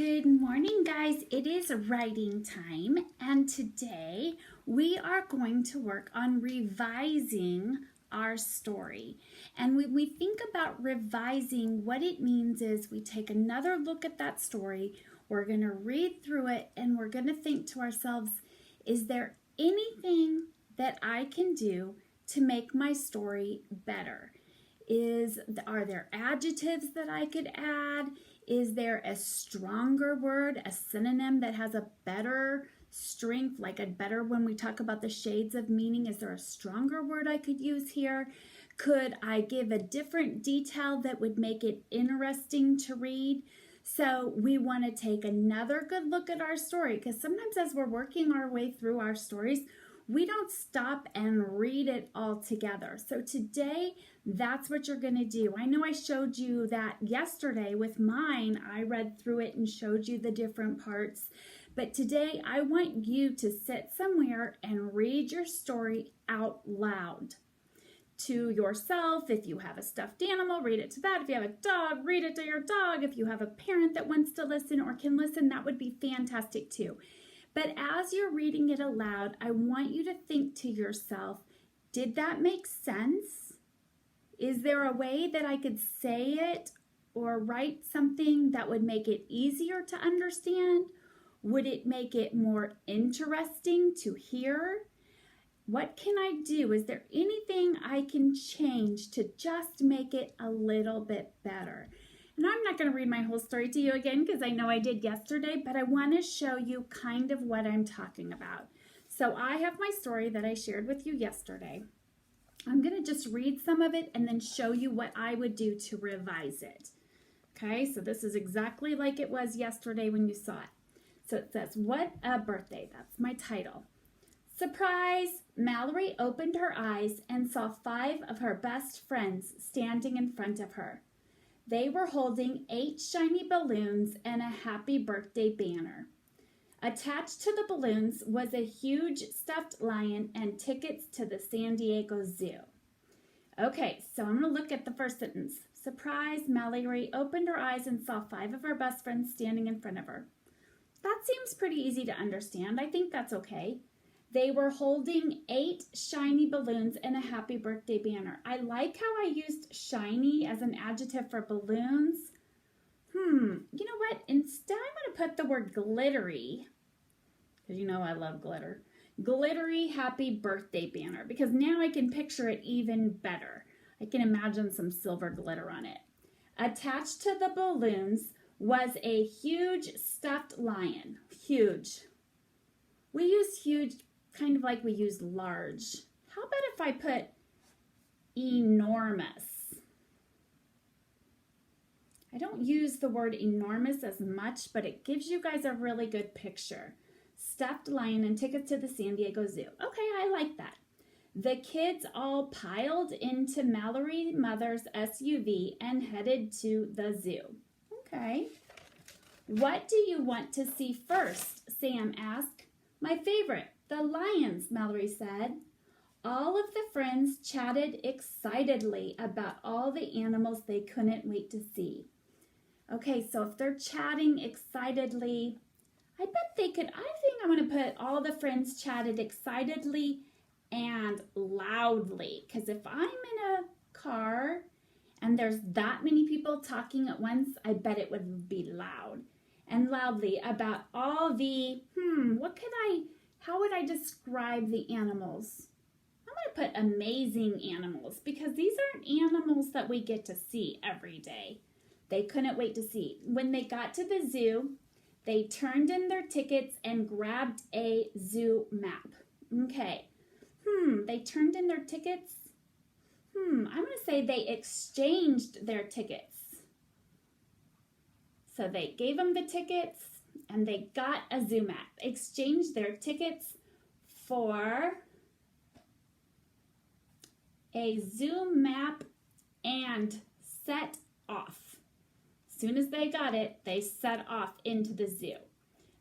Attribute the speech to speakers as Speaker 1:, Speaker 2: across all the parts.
Speaker 1: Good morning, guys. It is writing time, and today we are going to work on revising our story. And when we think about revising, what it means is we take another look at that story, we're going to read through it, and we're going to think to ourselves, is there anything that I can do to make my story better? Are there adjectives that I could add? Is there a stronger word, a synonym that has a better strength, like a better when we talk about the shades of meaning? Is there a stronger word I could use here? Could I give a different detail that would make it interesting to read? So we want to take another good look at our story, because sometimes as we're working our way through our stories, we don't stop and read it all together. So today, that's what you're going to do. I know I showed you that yesterday with mine. I read through it and showed you the different parts. But today, I want you to sit somewhere and read your story out loud to yourself. If you have a stuffed animal, read it to that. If you have a dog, read it to your dog. If you have a parent that wants to listen or can listen, that would be fantastic too. But as you're reading it aloud, I want you to think to yourself, did that make sense? Is there a way that I could say it or write something that would make it easier to understand? Would it make it more interesting to hear? What can I do? Is there anything I can change to just make it a little bit better? And I'm not going to read my whole story to you again because I know I did yesterday, but I want to show you kind of what I'm talking about. So I have my story that I shared with you yesterday. I'm going to just read some of it and then show you what I would do to revise it. Okay, so this is exactly like it was yesterday when you saw it. So it says, "What a birthday." That's my title. Surprise! Mallory opened her eyes and saw 5 of her best friends standing in front of her. They were holding 8 shiny balloons and a happy birthday banner. Attached to the balloons was a huge stuffed lion and tickets to the San Diego Zoo. Okay, so I'm going to look at the first sentence. Surprise, Mallory opened her eyes and saw 5 of her best friends standing in front of her. That seems pretty easy to understand. I think that's okay. They were holding 8 shiny balloons and a happy birthday banner. I like how I used shiny as an adjective for balloons. You know what? Instead, I'm going to put the word glittery, because you know I love glitter. Glittery happy birthday banner, because now I can picture it even better. I can imagine some silver glitter on it. Attached to the balloons was a huge stuffed lion. Huge. We use huge kind of like we use large. How about if I put enormous? I don't use the word enormous as much, but it gives you guys a really good picture. Stuffed lion and tickets to the San Diego Zoo. Okay, I like that. The kids all piled into Mallory's mother's SUV and headed to the zoo. Okay. What do you want to see first? Sam asked. My favorite, the lions, Mallory said. All of the friends chatted excitedly about all the animals they couldn't wait to see. Okay, so if they're chatting excitedly, I bet they could, I think I'm going to put all the friends chatted excitedly and loudly. Because if I'm in a car and there's that many people talking at once, I bet it would be loud. And loudly about all the, how would I describe the animals? I'm going to put amazing animals, because these aren't animals that we get to see every day. They couldn't wait to see. When they got to the zoo, they turned in their tickets and grabbed a zoo map. Okay. They turned in their tickets. I'm going to say they exchanged their tickets. So they gave them the tickets and they got a zoo map. Exchanged their tickets for a zoo map and set off. As soon as they got it, they set off into the zoo.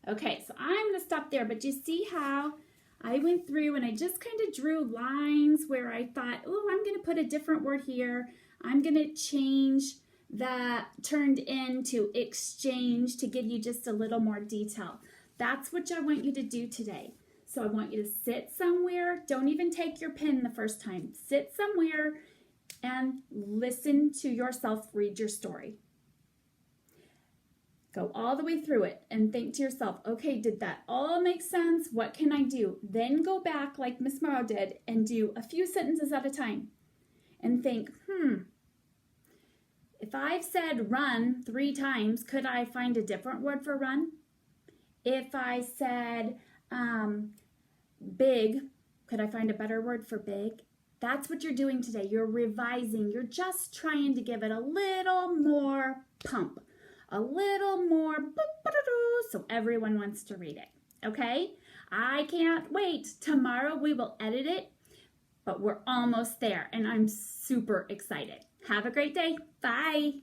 Speaker 1: Okay, so I'm going to stop there, but you see how I went through and I just kind of drew lines where I thought, oh, I'm going to put a different word here. I'm going to change that turned into exchange to give you just a little more detail. That's what I want you to do today. So I want you to sit somewhere. Don't even take your pen the first time. Sit somewhere and listen to yourself read your story. Go all the way through it and think to yourself, okay, did that all make sense? What can I do? Then go back like Miss Morrow did and do a few sentences at a time and think, if I've said run 3 times, could I find a different word for run? If I said big, could I find a better word for big? That's what you're doing today. You're revising. You're just trying to give it a little more pump, a little more so everyone wants to read it. Okay? I can't wait. Tomorrow we will edit it, but we're almost there and I'm super excited. Have a great day. Bye.